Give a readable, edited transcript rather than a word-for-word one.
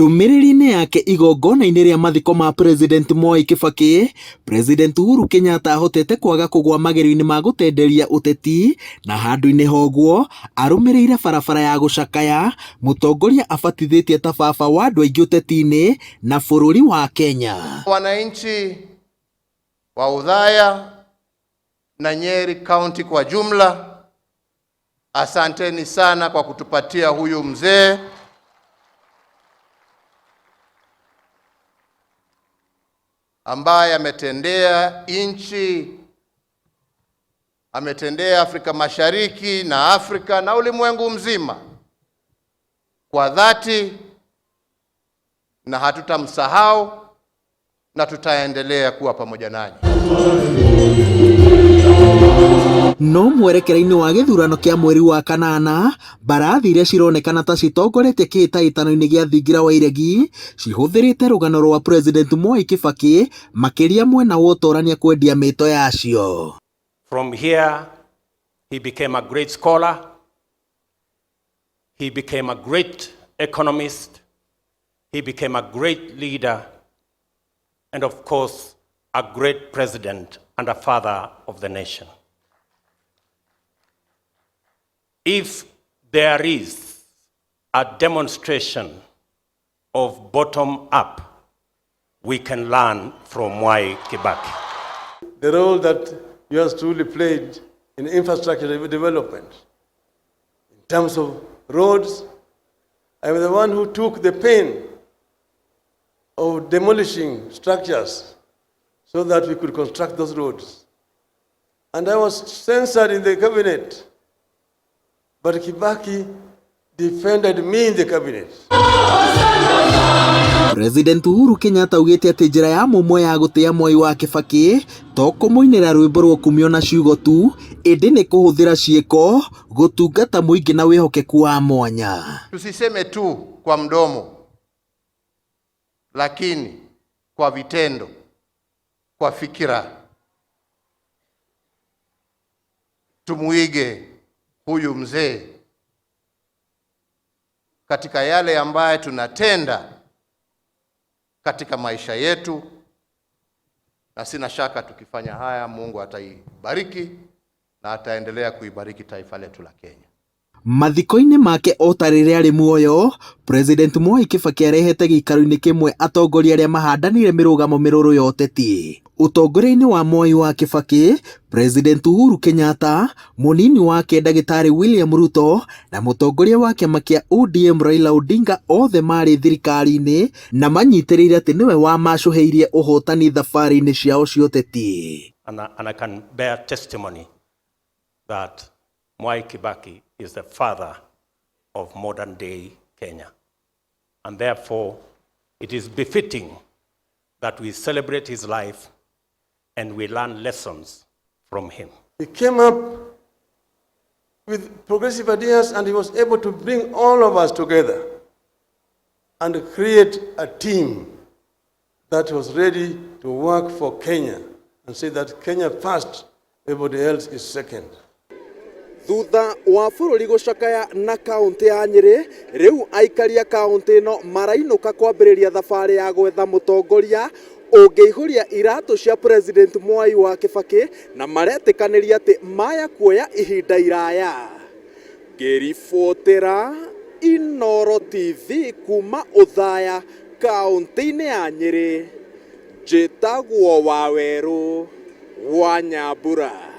Ndumiriri-ini yake igongona-ini ria mathiko ma President Mwai Kibaki, President Uhuru Kenyatta ahotete kwaga kugwa magerio-ini ma gutenderia uteti, na handu-ini hoguo arumirire barabara ya gucakaya mutongoria abatithitie ta baba wa andu aingi uteti-ini na bururi wa Kenya. Wananchi wa Udhaya na Nyeri County kwa jumla, asanteni sana kwa kutupatia huyu mzee ambaye ametendea nchi, ametendea Afrika Mashariki na Afrika na ulimwengu mzima kwa dhati, na hatutamsahau na tutaendelea kuwa pamoja nanyi. No mwerekera-ini wa githurano kia mweri wa kanana, mbarathi iria cironekana ta citongoretie kihitahitano-ini gia thingira wa iregi cihuthirite rugano rwa President Mwai Kibaki makiria mwena wa utorania kwendia mito yacio. From here he became a great scholar, he became a great economist, he became a great leader, and of course a great president and a father of the nation. If there is a demonstration of bottom up, we can learn from Mwai Kibaki. The role that he has truly played in infrastructure development, in terms of roads, I was the one who took the pain of demolishing structures so that we could construct those roads. And I was censored in the cabinet, but Kibaki defended me in the cabinet. President Uhuru Kenyatta ugite ati njira ya mumwe ya gutia Mwai wa Kibaki to kumuinira rwimbo rwa kumio na ciugo tu, indi ni kuhuthira ciiko gutungata muingi na wihokeku wa mwanya. Tusiseme tu kwa mdomo, lakini kwa vitendo, kwa fikira. Tumuige huyu mzee katika yale ambaye tunatenda katika maisha yetu, na sina shaka tukifanya haya Mungu ataibariki na ataendelea kuibariki taifa letu la Kenya. Mathiko-ini make otarire ari muoyo, President Mwai Kibaki arehete gikaro-ini kimwe atongoria aria mahandanire mirugamo miruru ya uteti. Utongoria-ini wa Mwai wa Kibaki, President Uhuru Kenyatta, munini wake Dagitari William Ruto na mutongoria wa kiama kia ODM Raila Odinga othe mari thirikari-ini na manyitirire ati niwe wa macuheirie uhotani thabari-ini ciao cia uteti. And I can bear testimony that Mwai Kibaki is the father of modern day Kenya. And therefore, it is befitting that we celebrate his life and we learn lessons from him. He came up with progressive ideas and he was able to bring all of us together and create a team that was ready to work for Kenya and say that Kenya first, everybody else is second. Thutha wa bururi gucakaya na kaunti ya Nyeri, riu aikaria kaunti no marainuka kwambiriria thabari ya gwetha mutongoria ungiihuria iratu cia President Mwai wa Kibaki na maretikaniria ati maya kuoya ihinda iraya. Ngiribotera Inooro TV kuma Udhaya kaunti-ini ya Nyeri, njitagwo Waweru wa Nyambura.